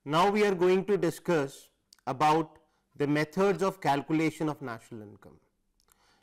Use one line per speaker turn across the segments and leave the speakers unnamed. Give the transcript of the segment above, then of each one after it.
Now we are going to discuss about the methods of calculation of national income.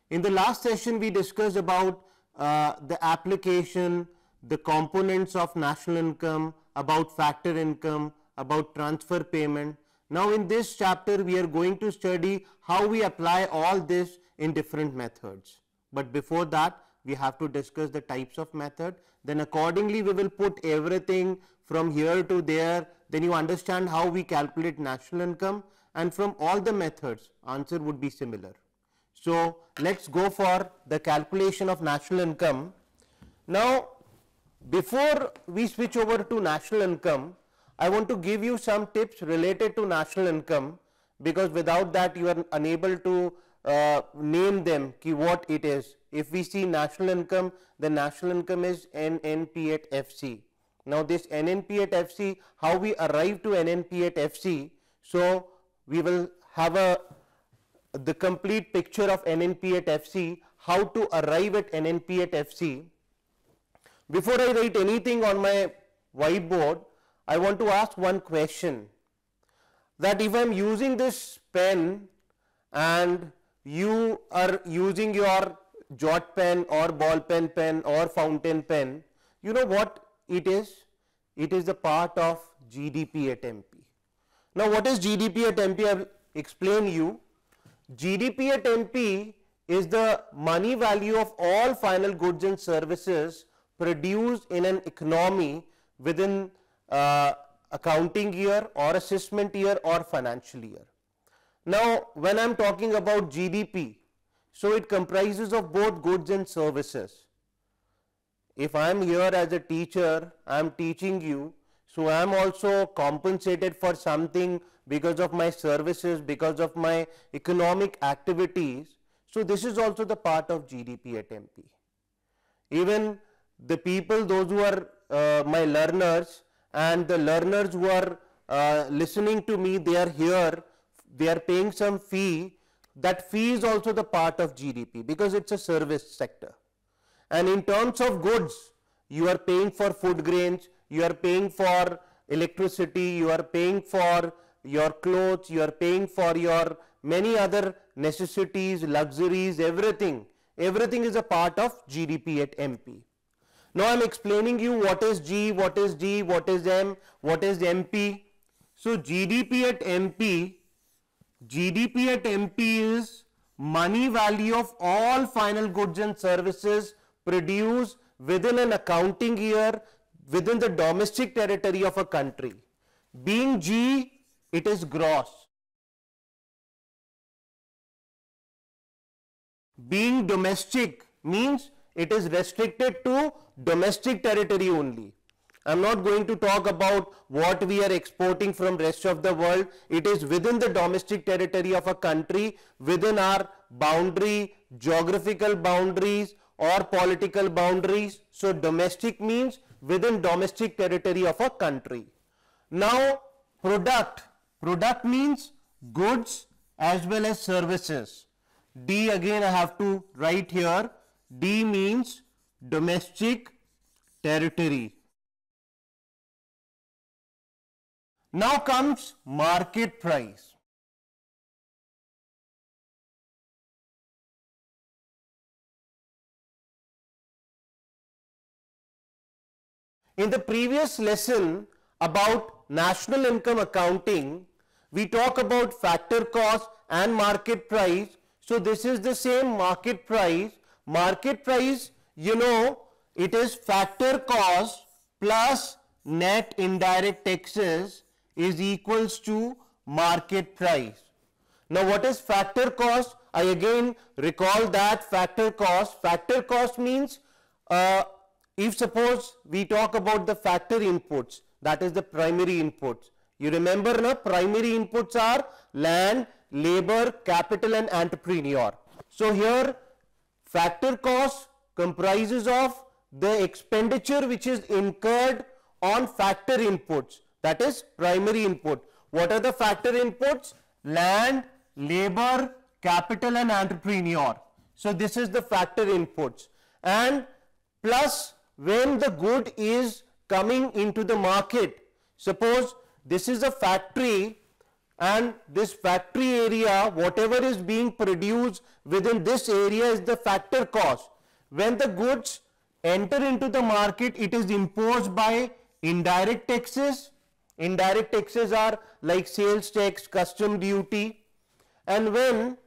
In the last session we discussed about the application, the components of national income, about factor income, about transfer payment. Now in this chapter we are going to study how we apply all this in different methods. But before that we have to discuss the types of method. Then accordingly we will put everything from here to there. Then you understand how we calculate national income, and from all the methods answer would be similar. So let's go for the calculation of national income. Now before we switch over to national income, I want to give you some tips related to national income, because without that you are unable to name them ki what it is. If we see national income, the national income is NNP at FC. Now this NNP at FC, how we arrive to NNP at FC? So we will have the complete picture of NNP at FC, how to arrive at NNP at FC. Before I write anything on my whiteboard, I want to ask one question, that if I am using this pen and you are using your jot pen or ball pen or fountain pen, you know what it is? It is the part of GDP at MP. Now what is GDP at MP? I will explain you. GDP at MP is the money value of all final goods and services produced in an economy within accounting year or assessment year or financial year. Now when I am talking about GDP, so it comprises of both goods and services. If I am here as a teacher, I am teaching you, so I am also compensated for something because of my services, because of my economic activities. So this is also the part of GDP at MP. Even the people, those who are my learners, and the learners who are listening to me, they are here, they are paying some fee. That fee is also the part of GDP because it's a service sector. And in terms of goods, you are paying for food grains, you are paying for electricity, you are paying for your clothes, you are paying for your many other necessities, luxuries, everything. Everything is a part of GDP at MP. Now I am explaining you what is G, what is D, what is M, what is MP. So GDP at MP is money value of all final goods and services produced within an accounting year within the domestic territory of a country. Being G, it is gross. Being domestic means it is restricted to domestic territory only. I am not going to talk about what we are exporting from rest of the world. It is within the domestic territory of a country, within our boundary, geographical boundaries or political boundaries. So domestic means within domestic territory of a country. Now product means goods as well as services. D again I have to write here. D means domestic territory. Now comes market price. In the previous lesson about national income accounting, we talk about factor cost and market price. So this is the same market price. Market price, you know, it is factor cost plus net indirect taxes is equals to market price. Now what is factor cost? I again recall that factor cost. Factor cost means if suppose we talk about the factor inputs, that is the primary inputs. You remember now, primary inputs are land, labor, capital and entrepreneur. So here factor cost comprises of the expenditure which is incurred on factor inputs, that is primary input. What are the factor inputs? Land, labor, capital and entrepreneur. So this is the factor inputs. And plus when the good is coming into the market, suppose this is a factory, and this factory area, whatever is being produced within this area is the factor cost. When the goods enter into the market, it is imposed by indirect taxes. Indirect taxes are like sales tax, custom duty, and when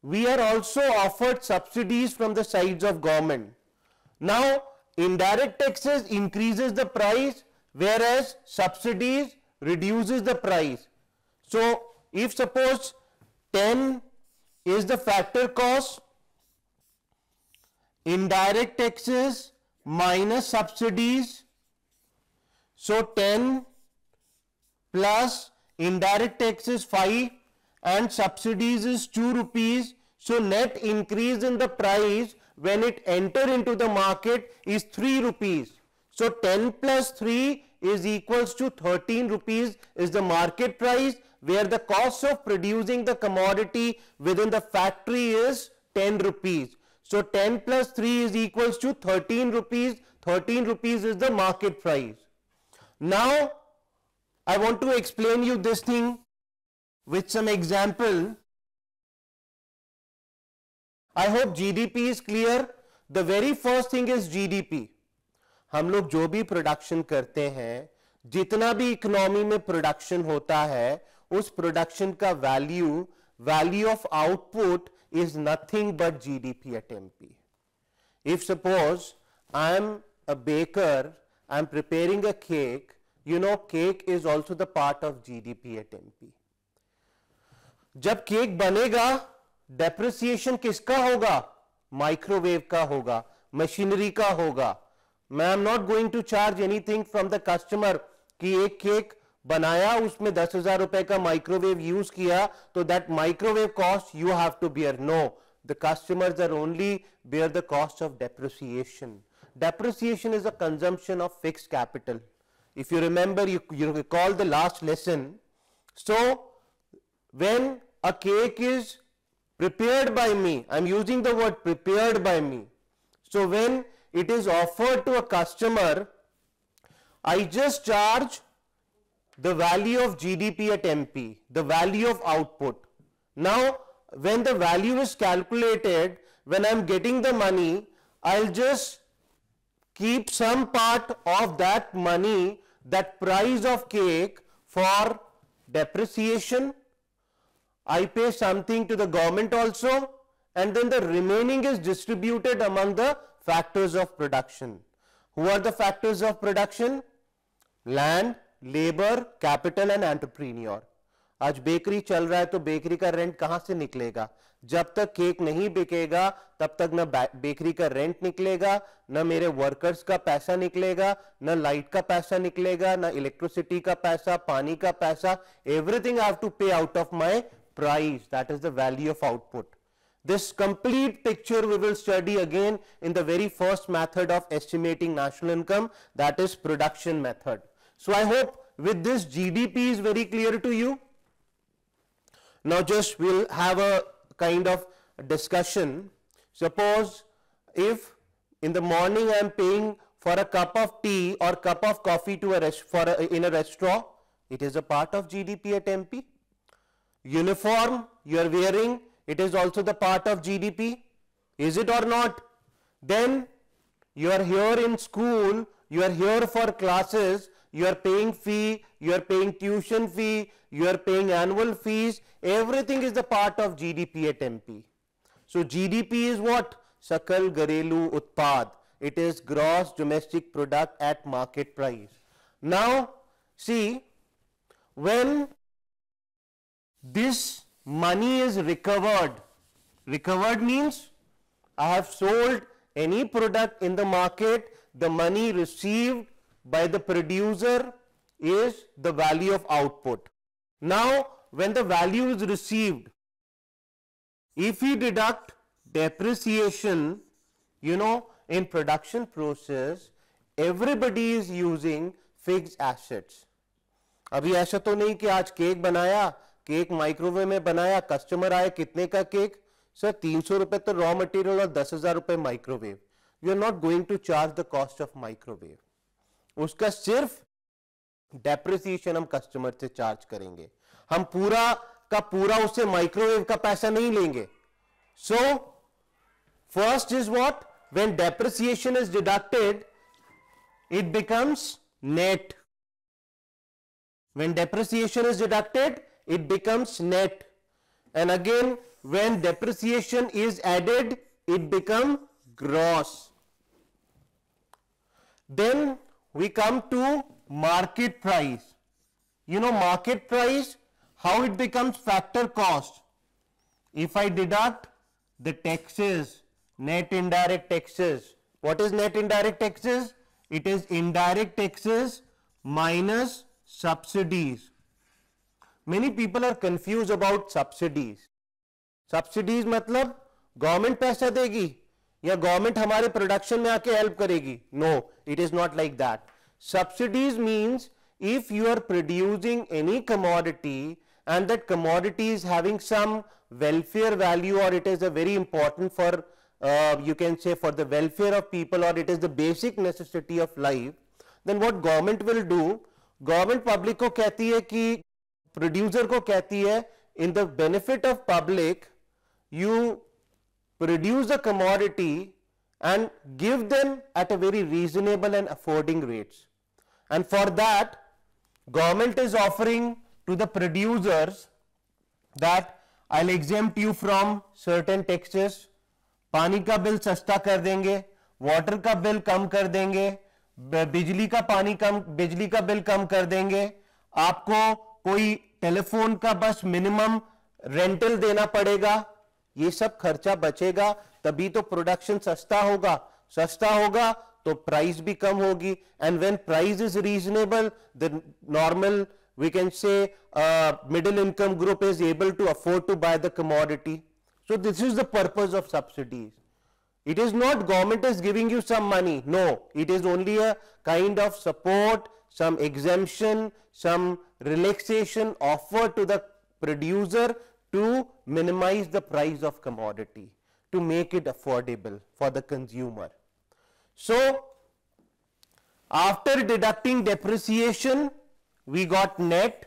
we are also offered subsidies from the sides of government. Now, indirect taxes increases the price, whereas subsidies reduces the price. So, if suppose 10 is the factor cost, indirect taxes minus subsidies, so 10 plus indirect taxes 5 and subsidies is 2 rupees. So net increase in the price when it enter into the market is 3 rupees. So 10 plus 3 is equals to 13 rupees is the market price, where the cost of producing the commodity within the factory is 10 rupees. So 10 plus 3 is equals to 13 rupees. 13 rupees is the market price. Now I want to explain you this thing with some example. I hope GDP is clear. The very first thing is GDP. हम लोग जो भी production करते हैं, जितना भी economy में production होता है, उस प्रोडक्शन का value of output is nothing but GDP at MP. If suppose I am a baker, I am preparing a cake, you know cake is also the part of GDP at MP. जब cake बनेगा, depreciation किसका होगा? Microwave का होगा, machinery का होगा. मैं I am not going to charge anything from the customer कि एक केक बनाया, उसमें 10,000 रुपए का माइक्रोवेव यूज किया, तो that microwave cost you have to bear. No, the customers are only bear the cost of depreciation. Depreciation is a consumption of fixed capital. If you remember, you recall the last lesson. So, when a cake is prepared by me, I am using the word prepared by me. So, when it is offered to a customer, I just charge the value of GDP at MP, the value of output. Now, when the value is calculated, when I am getting the money, I'll just keep some part of that money, that price of cake, for depreciation. I pay something to the government also, and then the remaining is distributed among the factors of production. Who are the factors of production? Land, labor, capital and entrepreneur. आज bakery चल रहा है तो bakery का rent कहां से निकलेगा? जब तक केक नहीं बिकेगा तब तक न बेकरी का रेंट निकलेगा, न मेरे वर्कर्स का पैसा निकलेगा, न लाइट का पैसा निकलेगा, न इलेक्ट्रिसिटी का पैसा, पानी का पैसा. एवरीथिंग आई हैव टू पे out of my price. That is the value of output. This complete picture we will study again in the very first method of estimating national income, that is production method. So I hope with this GDP is very clear to you. Now just we'll have a kind of discussion. Suppose if in the morning I am paying for a cup of tea or cup of coffee to in a restaurant, it is a part of GDP at MP. Uniform you are wearing, it is also the part of GDP. Is it or not? Then you are here in school, you are here for classes, you are paying fee, you are paying tuition fee, you are paying annual fees. Everything is the part of GDP at MP. So GDP is what? Sakal Gharelu Utpad. It is gross domestic product at market price. Now see, when this money is recovered means I have sold any product in the market, the money received by the producer is the value of output. Now when the value is received, if we deduct depreciation, you know, in production process everybody is using fixed assets. अभी ऐसा तो नहीं कि आज cake बनाया, cake microwave में बनाया, customer आए, कितने का केक? सर 300 रुपए तो रॉ मटेरियल और 10,000 रुपए microwave. You are not going to charge the cost of microwave. उसका सिर्फ डेप्रिसिएशन हम कस्टमर से चार्ज करेंगे, हम पूरा का पूरा उससे माइक्रोवेव का पैसा नहीं लेंगे. So first is what, when depreciation is deducted it becomes net. When depreciation is deducted, it becomes net. And again, when depreciation is added, it becomes gross. Then we come to market price. You know market price, how it becomes factor cost. If I deduct the taxes, net indirect taxes. What is net indirect taxes? It is indirect taxes minus subsidies. Many people are confused about subsidies. Subsidies मतलब government पैसा देगी या government हमारे production में आके help करेगी? No, it is not like that. Subsidies means if you are producing any commodity and that commodity is having some welfare value, or it is a very important for you can say for the welfare of people, or it is the basic necessity of life, then what government will do, government public को कहती है कि producer को कहती है in the benefit of public you produce a commodity and give them at a very reasonable and affording rates, and for that government is offering to the producers that I'll exempt you from certain taxes. पानी का bill सस्ता कर देंगे, water का bill कम कर देंगे, बिजली का बिल कम कर देंगे, आपको कोई टेलीफोन का बस मिनिमम रेंटल देना पड़ेगा, ये सब खर्चा बचेगा, तभी तो प्रोडक्शन सस्ता होगा तो प्राइस भी कम होगी. And when price is reasonable, the normal we can say middle income group is able to afford to buy the commodity. So this is the purpose of subsidies. It is not government is giving you some money. No, it is only a kind of support, some exemption, some relaxation offered to the producer to minimize the price of commodity, to make it affordable for the consumer. So after deducting depreciation, we got net.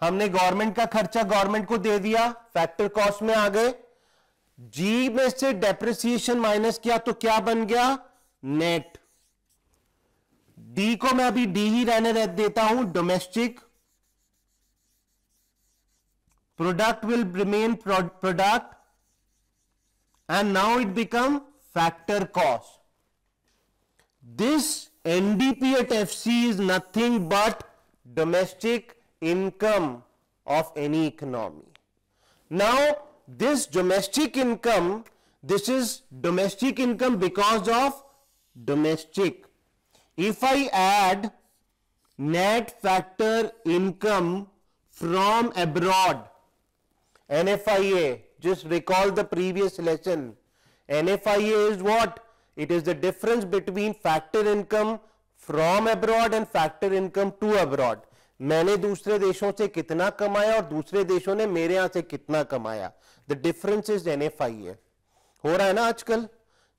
हमने government का खर्चा government को दे दिया, factor cost में आ गए, जी में से depreciation minus किया तो क्या बन गया? नेट. डी को मैं अभी डी ही रहने देता हूं, domestic product will remain product and now it become factor cost. This NDP at FC is nothing but domestic income of any economy. Now this domestic income, this is domestic income because of domestic. If I add net factor income from abroad, NFIA, just recall the previous lesson, NFIA is what? It is the difference between factor income from abroad and factor income to abroad. मैंने दूसरे देशों से कितना कमाया और दूसरे देशों ने मेरे यहां से कितना कमाया. The difference is NFIA. हो रहा है ना आजकल?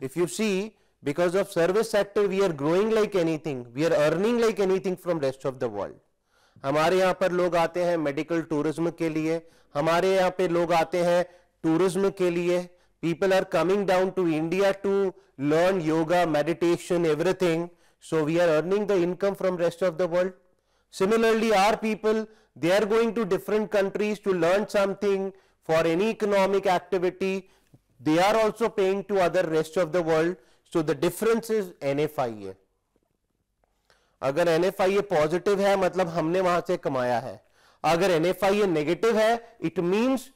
If you see, because of service sector we are growing like anything, we are earning like anything from rest of the world. हमारे यहाँ पर लोग आते हैं मेडिकल टूरिज्म के लिए, हमारे यहाँ पे लोग आते हैं टूरिज्म के लिए. People are coming down to India to learn yoga, meditation, everything. So we are earning the income from rest of the world. Similarly, our people, they are going to different countries to learn something for any economic activity. They are also paying to other rest of the world. So the difference is NFIA. अगर NFIA positive है मतलब हमने वहां से कमाया है, अगर NFIA negative है, it means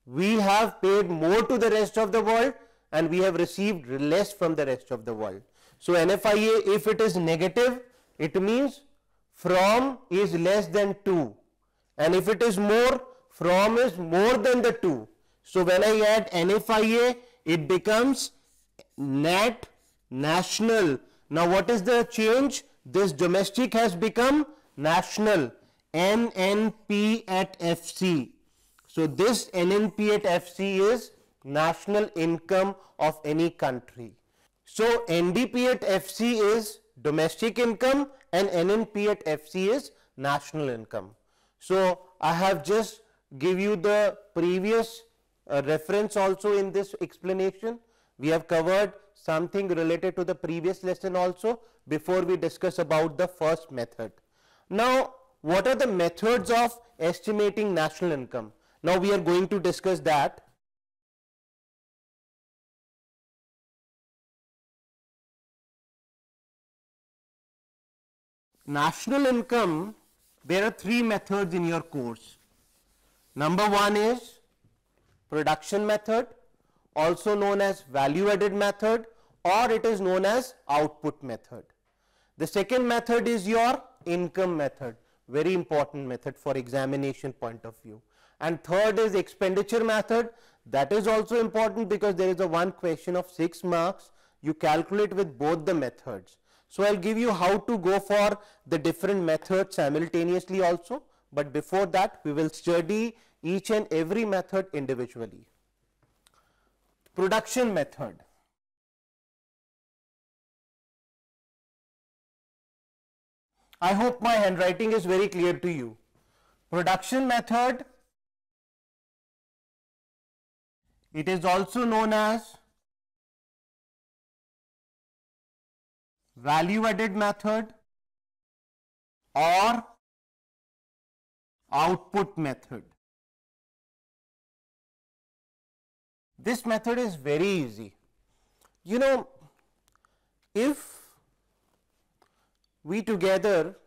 we have paid more to the rest of the world and we have received less from the rest of the world. So NFIA, if it is negative, it means from is less than 2, and if it is more, from is more than the 2. So when I add NFIA, it becomes net national. Now what is the change? This domestic has become national, NNP at FC. So this NNP at FC is national income of any country. So NDP at FC is domestic income and NNP at FC is national income. So I have just give you the previous reference also in this explanation. We have covered something related to the previous lesson also before we discuss about the first method. Now, what are the methods of estimating national income? Now we are going to discuss that. National income, there are three methods in your course. Number one is production method, also known as value added method, or it is known as output method. The second method is your income method, very important method for examination point of view. And third is expenditure method. That is also important because there is a one question of 6 marks. You calculate with both the methods. So I'll give you how to go for the different methods simultaneously also, but before that we will study each and every method individually. Production method. I hope my handwriting is very clear to you. Production method, it is also known as value added method or output method. This method is very easy. You know, if we together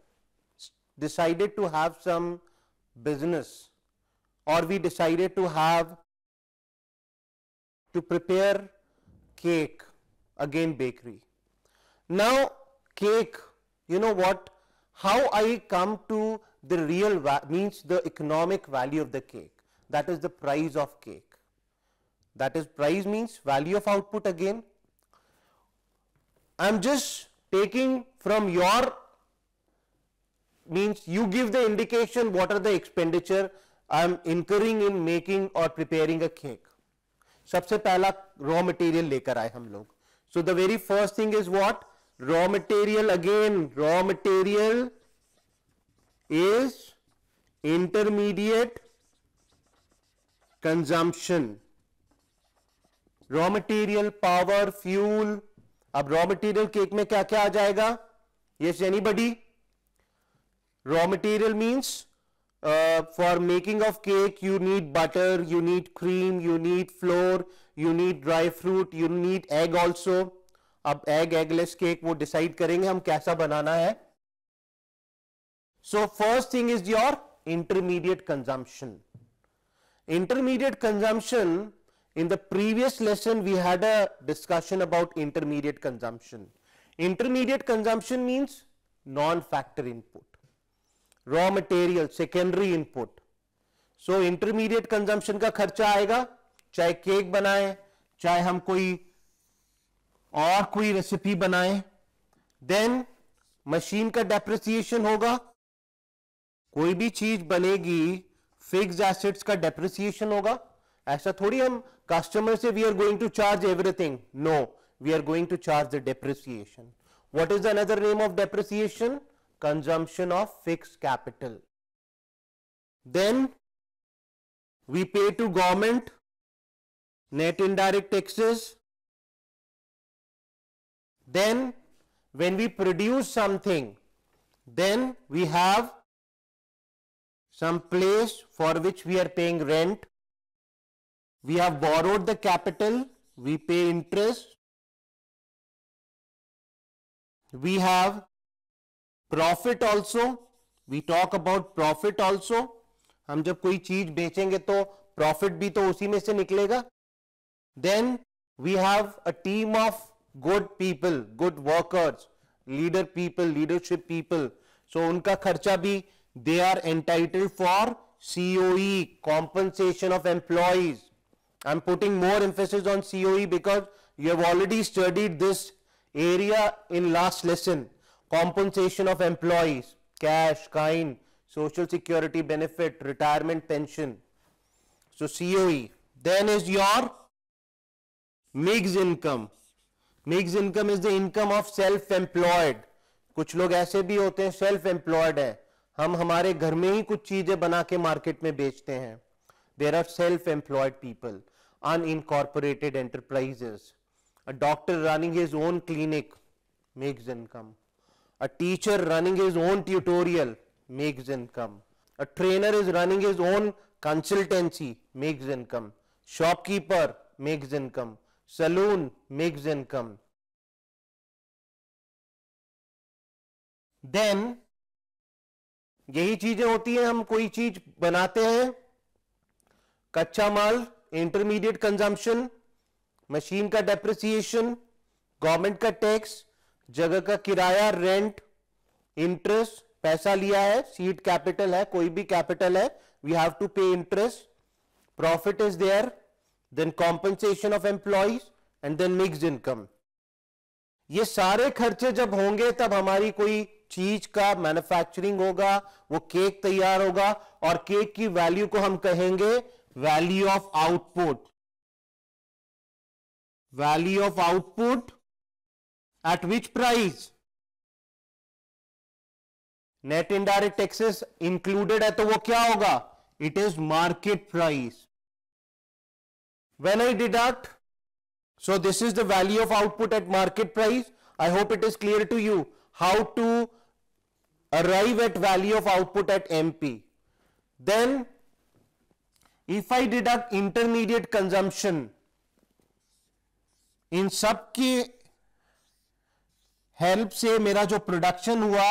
decided to have some business, or we decided to prepare cake, again bakery. Now cake, you know what, how I come to the real means the economic value of the cake, that is the price of cake. That is, price means value of output again. I am just taking from your, means you give the indication what are the expenditure I am incurring in making or preparing a cake. सबसे पहला raw material लेकर आए हम लोग. So the very first thing is what? Raw material. Again, raw material is intermediate consumption. Raw material, power, fuel. अब raw material cake में क्या क्या आ जाएगा? Yes, anybody? Raw material means for making of cake you need butter, you need cream, you need flour, you need dry fruit, you need egg also. अब egg, eggless cake वो decide करेंगे हम कैसा बनाना है. So first thing is your intermediate consumption. Intermediate consumption, in the previous lesson we had a discussion about intermediate consumption. Intermediate consumption means non-factor input. Raw material, secondary input. So intermediate consumption का खर्चा आएगा, चाहे cake बनाए, चाहे हम कोई recipe बनाए. Then machine का डेप्रिसिएशन होगा. कोई भी चीज बनेगी, फिक्स्ड एसेट्स का डेप्रिसिएशन होगा. ऐसा थोड़ी हम कस्टमर से we are going to charge everything. No, we are going to charge the depreciation. What is another name of depreciation? Consumption of fixed capital. Then we pay to government net indirect taxes. Then when we produce something, then we have some place for which we are paying rent. We have borrowed the capital, we pay interest. We have profit also. We talk about profit also. हम जब कोई चीज बेचेंगे तो profit भी तो उसी में से निकलेगा. Then we have a team of good people, good workers, leadership people. So उनका खर्चा भी, they are entitled for COE, compensation of employees. I'm putting more emphasis on COE because you have already studied this area in last lesson. Compensation of employees, cash, kind, social security benefit, retirement pension. So COE. Then is your mixed income. Mixed income is the income of self-employed. कुछ लोग ऐसे भी होते हैं self employed है, हम हमारे घर में ही कुछ चीजें बना के मार्केट में बेचते हैं. There are self employed people, unincorporated enterprises. A doctor running his own clinic makes income. A teacher running his own tutorial makes income. A trainer is running his own consultancy, makes income. Shopkeeper makes income. Saloon makes income. Then यही चीजें होती हैं, हम कोई चीज बनाते हैं, कच्चा माल, इंटरमीडिएट कंजम्पशन, मशीन का डेप्रिसिएशन, गवर्नमेंट का टैक्स, जगह का किराया, रेंट, इंटरेस्ट, पैसा लिया है, सीड कैपिटल है, कोई भी कैपिटल है, we have to pay interest, profit is there, then compensation of employees and then mixed income. ये सारे खर्चे जब होंगे तब हमारी कोई चीज का मैन्युफैक्चरिंग होगा, वो केक तैयार होगा, और केक की वैल्यू को हम कहेंगे value of output. Value of output at which price? Net indirect taxes included है तो वो क्या होगा? It is market price. When I deduct, so this is the value of output at market price. I hope it is clear to you how to arrive at value of output at MP. Then if I deduct intermediate consumption, इन सब की help से मेरा जो production हुआ,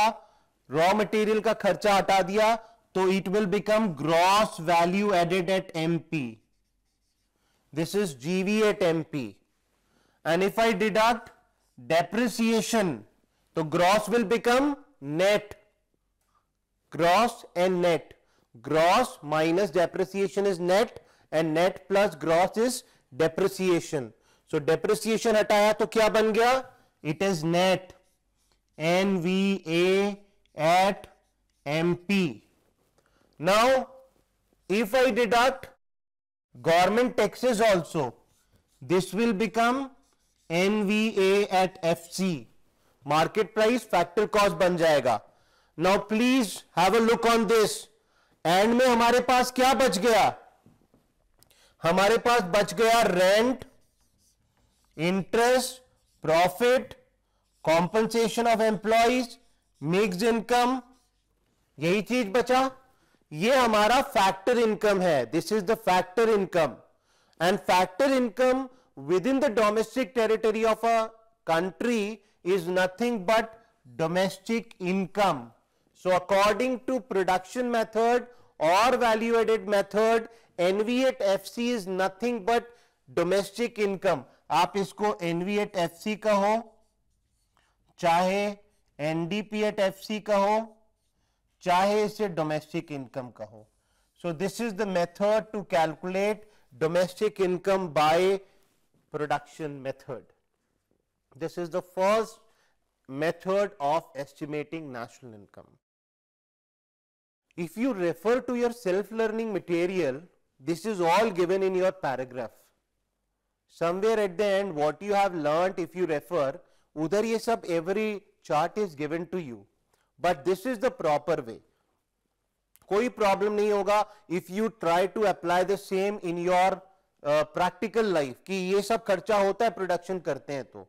raw material का खर्चा हटा दिया, तो it will become gross value added at MP. This is GV at MP. And if I deduct depreciation, so gross will become net. Gross and net. Gross minus depreciation is net, and net plus gross is depreciation. So depreciation हटाया तो क्या बन गया? It is net. NVA at MP. Now, if I deduct government taxes also, this will become NVA at FC. Market price factor cost बन जाएगा. Now please have a look on this. And में हमारे पास क्या बच गया? हमारे पास बच गया rent, interest, profit, compensation of employees, mixed income. यही चीज बचा. ये हमारा फैक्टर इनकम है. This is the factor income. And factor income with in the domestic territory of a country is nothing but domestic income. So according to production method or value added method, NV at FC is nothing but domestic income. आप इसको NV at FC कहो, चाहे NDP at FC कहो, चाहे इसे domestic income कहो. So this is the method to calculate domestic income by production method. This is the first method of estimating national income. If you refer to your self-learning material, this is all given in your paragraph. Somewhere at the end, what you have learnt, if you refer, udhar ye sab every chart is given to you. But this is the proper way. कोई problem नहीं होगा if you try to apply the same in your practical life कि ये सब खर्चा होता है production करते हैं तो.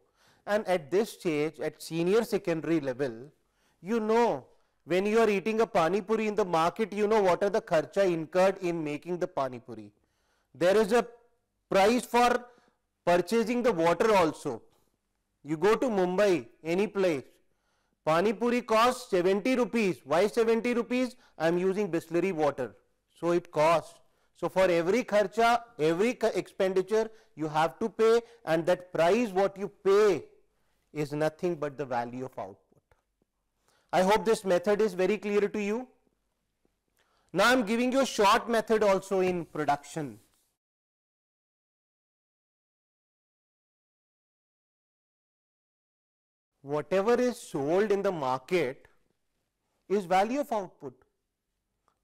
And at this stage, at senior secondary level, you know, when you are eating a pani puri in the market, you know what are the kharcha incurred in making the pani puri. There is a price for purchasing the water also. You go to Mumbai, any place, pani puri costs 70 rupees. Why 70 rupees? I am using Bisleri water. So it costs. So for every kharcha, every expenditure, you have to pay, and that price what you pay is nothing but the value of output. I hope this method is very clear to you. Now I am giving you a short method also in production. Whatever is sold in the market is value of output.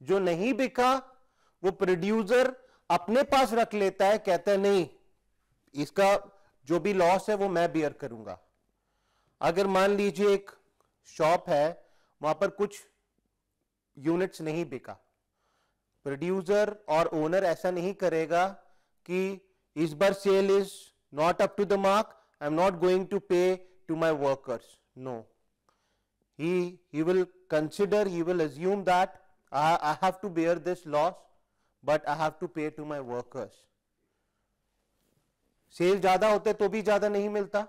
जो नहीं बिका वो producer अपने पास रख लेता है, कहता है नहीं इसका जो भी लॉस है वो मैं बियर करूंगा. अगर मान लीजिए एक शॉप है वहां पर कुछ यूनिट्स नहीं बिका, प्रोड्यूसर और ओनर ऐसा नहीं करेगा कि इस बार sale is not up to the mark, I am not going to pay to my workers. No, he will consider, he will assume that I have to bear this loss, but I have to pay to my workers. Sale ज्यादा होते तो भी ज्यादा नहीं मिलता,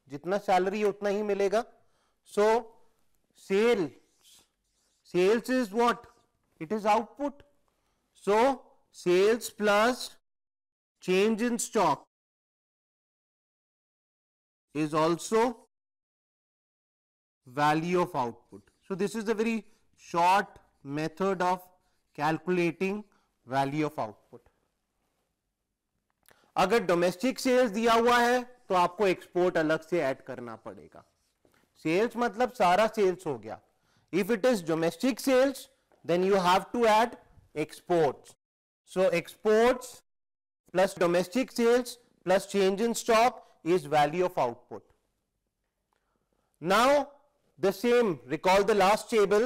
जितना salary है उतना ही मिलेगा. So sales is what? It is output. So sales plus change in stock is also value of output. So this is a very short method of calculating value of output. अगर domestic sales दिया हुआ है तो आपको export अलग से add करना पड़ेगा. सेल्स मतलब सारा सेल्स हो गया. If it is domestic sales then you have to add exports. So exports plus domestic sales plus change in stock is value of output. Now the same, recall the last table.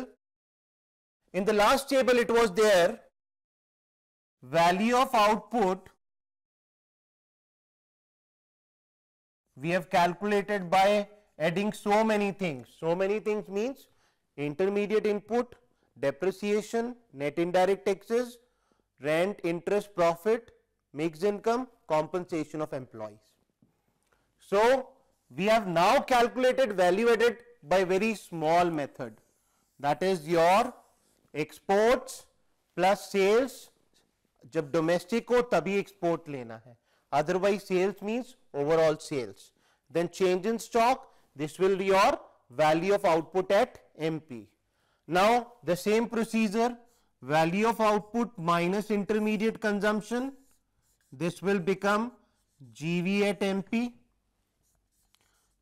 In the last table it was there, value of output we have calculated by adding so many things. So many things means intermediate input, depreciation, net indirect taxes, rent, interest, profit, mixed income, compensation of employees. So we have now calculated value added by very small method, that is your exports plus sales. जब domestic हो तभी export लेना है, otherwise sales means overall sales. Then change in stock, this will be your value of output at MP. Now the same procedure, value of output minus intermediate consumption, this will become GV at MP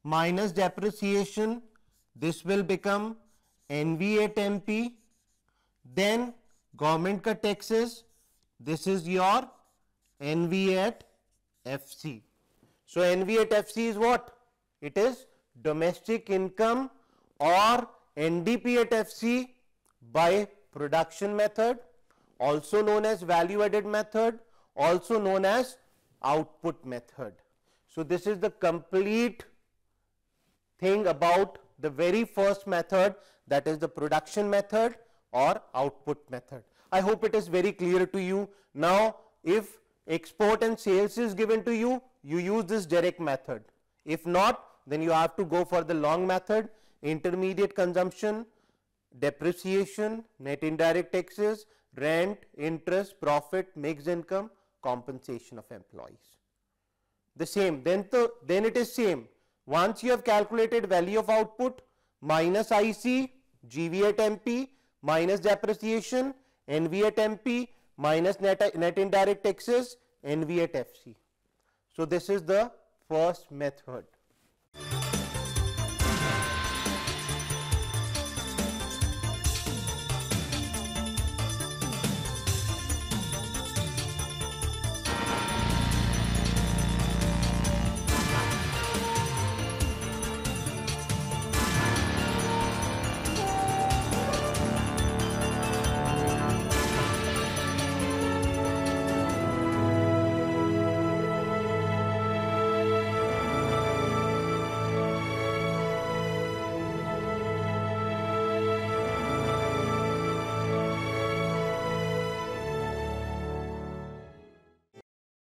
minus depreciation, this will become NV at MP. Then government ka taxes, this is your NV at FC. So NV at FC is what? It is domestic income or NDP at FC by production method, also known as value added method, also known as output method. So this is the complete thing about the very first method, that is the production method or output method. I hope it is very clear to you. Now if export and sales is given to you, you use this direct method. If not, then you have to go for the long method, intermediate consumption, depreciation, net indirect taxes, rent, interest, profit, mixed income, compensation of employees. The same, then it is same. Once you have calculated value of output minus IC, GV at MP minus depreciation, NV at MP minus net indirect taxes, NV at FC. So this is the first method.